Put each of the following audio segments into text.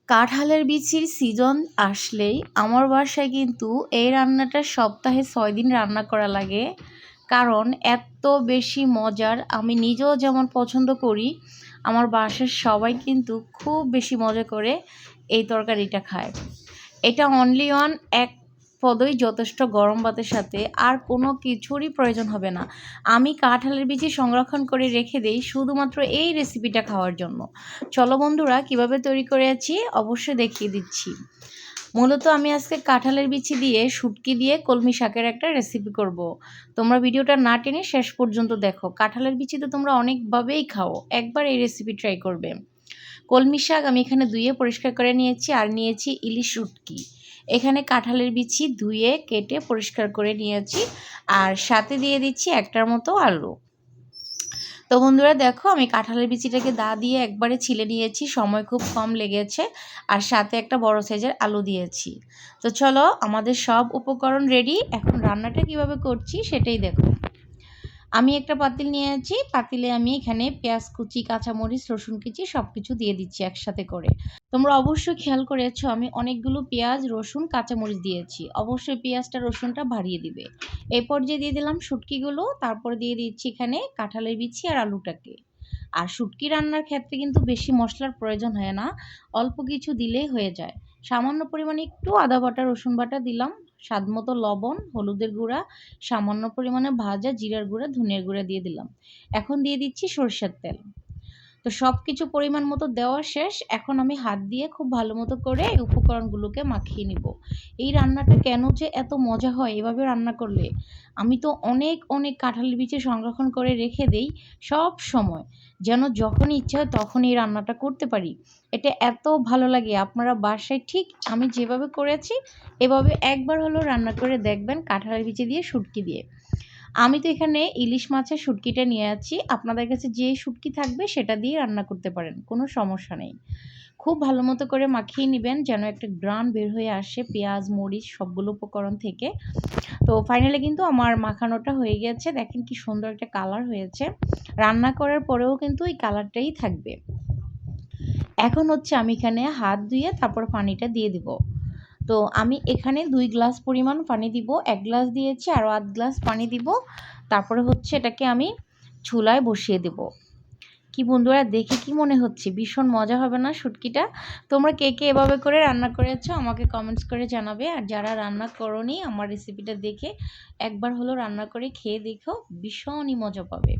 কাঁঠালের বিচির সিজন আসলেই আমার বাসায় কিন্তু এই রান্নাটা সপ্তাহে ৬ দিন রান্না করা লাগে। কারণ এত বেশি মজার, আমি নিজেও যেমন পছন্দ করি, আমার বাসার সবাই কিন্তু খুব বেশি মজা করে এই তরকারিটা খায়। এটা অনলি অন এক পদই যথেষ্ট গরম ভাতের সাথে, আর কোনো কিছুরই প্রয়োজন হবে না। আমি কাঁঠালের বিচি সংরক্ষণ করে রেখে দেই শুধুমাত্র এই রেসিপিটা খাওয়ার জন্য। চলো বন্ধুরা, কিভাবে তৈরি করেছি অবশ্যই দেখিয়ে দিচ্ছি। মূলত আমি আজকে কাঁঠালের বিচি দিয়ে শুটকি দিয়ে কলমি শাকের একটা রেসিপি করব। তোমরা ভিডিওটা না টেনে শেষ পর্যন্ত দেখো। কাঁঠালের বিচি তো তোমরা অনেকভাবেই খাও, একবার এই রেসিপি ট্রাই করবে। কলমি শাক আমি এখানে ধুয়ে পরিষ্কার করে নিয়েছি, আর নিয়েছি ইলিশ শুটকি। এখানে কাঁঠালের বিচি ধুয়ে কেটে পরিষ্কার করে নিয়েছি, আর সাথে দিয়ে দিচ্ছি একটার মতো আলু। তো বন্ধুরা দেখো, আমি কাঁঠালের বিচিটাকে দা দিয়ে একবারে ছিলে নিয়েছি, সময় খুব কম লেগেছে, আর সাথে একটা বড় সাইজের আলু দিয়েছি। তো চলো, আমাদের সব উপকরণ রেডি, এখন রান্নাটা কিভাবে করছি সেটাই দেখো। আমি একটা পাতিল নিয়েছি, পাতিলে আমি এখানে পেঁয়াজ কুচি, কাঁচামরিচ, রসুন কুচি সব কিছু দিয়ে দিচ্ছি একসাথে করে। তোমরা অবশ্যই খেয়াল করেছো আমি অনেকগুলো পেঁয়াজ, রসুন, কাঁচামরিচ দিয়েছি, অবশ্যই পেঁয়াজটা রসুনটা বাড়িয়ে দিবে। এই পর্যায়ে দিয়ে দিলাম শুটকিগুলো, তারপর দিয়ে দিচ্ছি এখানে কাঁঠালের বিচি আর আলুটাকে। আর শুটকি রান্নার ক্ষেত্রে কিন্তু বেশি মশলার প্রয়োজন হয় না, অল্প কিছু দিলেই হয়ে যায়। সামান্য পরিমাণে একটু আদা বাটা, রসুন বাটা দিলাম, স্বাদমতো লবণ, হলুদের গুঁড়া, সামান্য পরিমাণে ভাজা জিরার গুঁড়া, ধনিয়ার গুঁড়া দিয়ে দিলাম। এখন দিয়ে দিচ্ছি সরষের তেল। তো সব কিছু পরিমাণ মতো দেওয়া শেষ। এখন আমি হাত দিয়ে খুব ভালো মতো করে এই উপকরণগুলোকে মাখিয়ে নিব। এই রান্নাটা কেন যে এত মজা হয় এভাবে রান্না করলে! আমি তো অনেক অনেক কাঁঠালের বিচি সংরক্ষণ করে রেখে দেই সব সময়, যেন যখনই ইচ্ছা হয় তখনই এই রান্নাটা করতে পারি। এটা এত ভালো লাগে, আপনারা বাসায় ঠিক আমি যেভাবে করেছি এভাবে একবার হলেও রান্না করে দেখবেন কাঁঠালের বিচি দিয়ে শুটকি দিয়ে। আমি তো এখানে ইলিশ মাছের শুটকিটা নিয়ে আছি, আপনাদের কাছে যে শুটকি থাকবে সেটা দিয়ে রান্না করতে পারেন, কোনো সমস্যা নেই। খুব ভালো মতো করে মাখিয়ে নেবেন যেন একটা গ্রান বের হয়ে আসে পেঁয়াজ, মরিচ সবগুলো উপকরণ থেকে। তো ফাইনালি কিন্তু আমার মাখানোটা হয়ে গেছে, দেখেন কি সুন্দর একটা কালার হয়েছে। রান্না করার পরেও কিন্তু এই কালারটাই থাকবে। এখন হচ্ছে আমি এখানে হাত ধুয়ে তারপর পানিটা দিয়ে দিব। তো আমি এখানে 2 গ্লাস পরিমাণ পানি দিব, 1 গ্লাস দিয়েছি, আরও আধ গ্লাস পানি দিব। তারপরে হচ্ছে এটাকে আমি চুলায় বসিয়ে দেব। কি বন্ধুরা, দেখে কি মনে হচ্ছে ভীষণ মজা হবে না শুটকিটা? তোমরা কে কে এভাবে করে রান্না করেছো আমাকে কমেন্টস করে জানাবে, আর যারা রান্না করোনি আমার রেসিপিটা দেখে একবার হলো রান্না করে খেয়ে দেখো, ভীষণই মজা পাবে।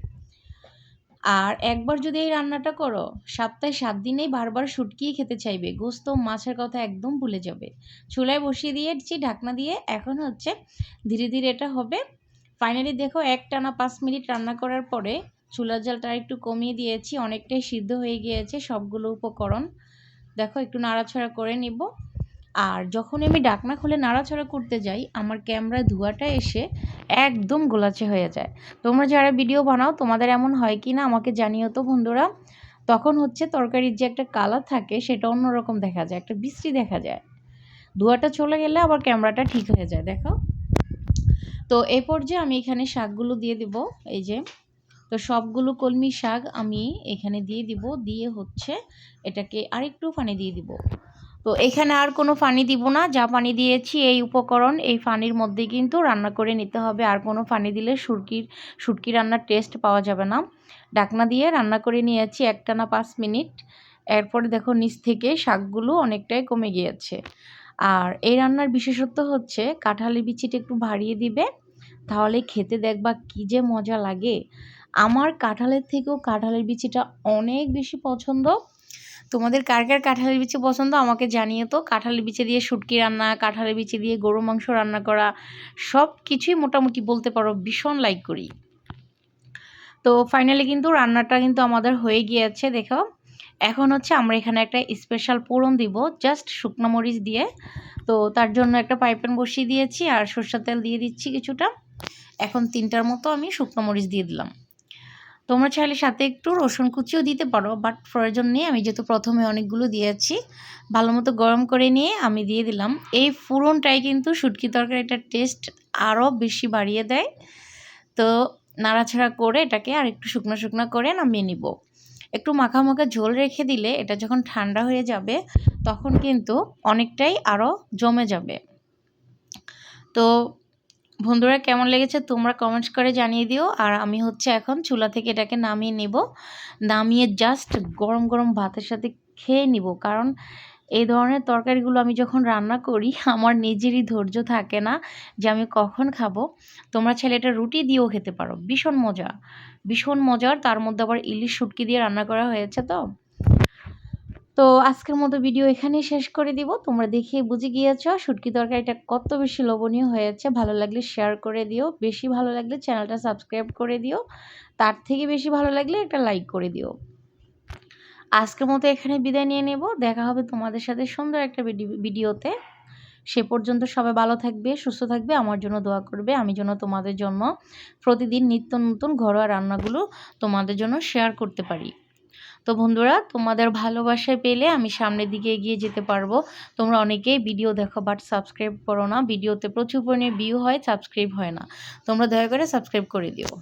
আর একবার যদি এই রান্নাটা করো, সপ্তাহে 7 দিনেই বারবার শুটকিই খেতে চাইবে, গোস্ত মাছের কথা একদম ভুলে যাবে। চুলায় বসিয়ে দিয়েছি ঢাকনা দিয়ে, এখন হচ্ছে ধীরে ধীরে এটা হবে। ফাইনালি দেখো, একটানা 5 মিনিট রান্না করার পরে চুলার জালটা একটু কমিয়ে দিয়েছি, অনেকটাই সিদ্ধ হয়ে গিয়েছে সবগুলো উপকরণ। দেখো, একটু নাড়াচাড়া করে নিব। আর যখন আমি ঢাকনা খুলে নাড়াচাড়া করতে যাই, আমার ক্যামেরায় ধোঁয়াটা এসে একদম গোলাচে হয়ে যায়। তোমরা যারা ভিডিও বানাও তোমাদের এমন হয় কি না আমাকে জানিও তো বন্ধুরা। তখন হচ্ছে তরকারির যে একটা কালার থাকে সেটা অন্যরকম দেখা যায়, একটা বিশ্রী দেখা যায়। ধোঁয়াটা চলে গেলে আবার ক্যামেরাটা ঠিক হয়ে যায়, দেখো। তো এই পর্যায়ে আমি এখানে শাকগুলো দিয়ে দিব, এই যে। তো সবগুলো কলমি শাক আমি এখানে দিয়ে দিব, দিয়ে হচ্ছে এটাকে আরেকটু পানি দিয়ে দিব। তো এখানে আর কোনো পানি দিব না, যা পানি দিয়েছি এই উপকরণ এই পানির মধ্যে কিন্তু রান্না করে নিতে হবে, আর কোনো পানি দিলে শুটকি রান্নার টেস্ট পাওয়া যাবে না। ঢাকনা দিয়ে রান্না করে নিয়েছি একটানা 5 মিনিট। এরপরে দেখো নিচ থেকে শাকগুলো অনেকটাই কমে গিয়েছে। আর এই রান্নার বিশেষত্ব হচ্ছে কাঁঠালের বিচিটা একটু বাড়িয়ে দিবে, তাহলে খেতে দেখবা কি যে মজা লাগে। আমার কাঁঠালের থেকেও কাঁঠালের বিচিটা অনেক বেশি পছন্দ। তোমাদের কার কার কাঁঠালের বিচি পছন্দ আমাকে জানিয়ে তো। কাঁঠালের বিচি দিয়ে শুটকি রান্না, কাঁঠালের বিচি দিয়ে গরু মাংস রান্না করা, সব কিছুই মোটামুটি বলতে পারো ভীষণ লাইক করি। তো ফাইনালি কিন্তু রান্নাটা কিন্তু আমাদের হয়ে গিয়েছে, দেখো। এখন হচ্ছে আমরা এখানে একটা স্পেশাল ফোড়ন দিব, জাস্ট শুকনো মরিচ দিয়ে। তো তার জন্য একটা ফ্রাই প্যান বসিয়ে দিয়েছি, আর সরষের তেল দিয়ে দিচ্ছি কিছুটা। এখন 3টার মতো আমি শুকনো মরিচ দিয়ে দিলাম। তোমরা চাইলে সাথে একটু রসুন কুচিও দিতে পারো, বাট প্রয়োজন নেই, আমি যেহেতু প্রথমে অনেকগুলো দিয়েছি। ভালো মতো গরম করে নিয়ে আমি দিয়ে দিলাম। এই ফোড়নটাই কিন্তু শুটকি তরকারিটার টেস্ট আরও বেশি বাড়িয়ে দেয়। তো নাড়াচাড়া করে এটাকে আর একটু শুকনো শুকনো করে নামিয়ে নিব। একটু মাখা মাখা ঝোল রেখে দিলে এটা যখন ঠান্ডা হয়ে যাবে তখন কিন্তু অনেকটাই আরও জমে যাবে। তো বন্ধুরা কেমন লেগেছে তোমরা কমেন্টস করে জানিয়ে দিও। আর আমি হচ্ছে এখন চুলা থেকে এটাকে নামিয়ে নিব, নামিয়ে জাস্ট গরম গরম ভাতের সাথে খেয়ে নিব। কারণ এই ধরনের তরকারিগুলো আমি যখন রান্না করি আমার নিজেরই ধৈর্য থাকে না যে আমি কখন খাবো। তোমরা চাইলে এটা রুটি দিয়েও খেতে পারো, ভীষণ মজা, ভীষণ মজার। তার মধ্যে আবার ইলিশ শুটকি দিয়ে রান্না করা হয়েছে। তো আজকের মতো ভিডিও এখানেই শেষ করে দিব। তোমরা দেখিয়ে বুঝে গিয়েছো শুটকি তরকারিটা কত বেশি লোভনীয় হয়েছে। ভালো লাগলে শেয়ার করে দিও, বেশি ভালো লাগলে চ্যানেলটা সাবস্ক্রাইব করে দিও, তার থেকে বেশি ভালো লাগলে একটা লাইক করে দিও। আজকের মতো এখানে বিদায় নিয়ে নেব, দেখা হবে তোমাদের সাথে সুন্দর একটা ভিডিওতে। সে পর্যন্ত সবাই ভালো থাকবে, সুস্থ থাকবে, আমার জন্য দোয়া করবে, আমি যেন তোমাদের জন্য প্রতিদিন নিত্য নতুন ঘরোয়া রান্নাগুলো তোমাদের জন্য শেয়ার করতে পারি। তো বন্ধুরা তোমাদের ভালোবাসায় পেলে আমি সামনের দিকে এগিয়ে যেতে পারবো। তোমরা অনেকেই ভিডিও দেখো বাট সাবস্ক্রাইব করো না, ভিডিওতে প্রচুর পরিমাণে ভিউ হয়, সাবস্ক্রাইব হয় না। তোমরা দয়া করে সাবস্ক্রাইব করে দিও।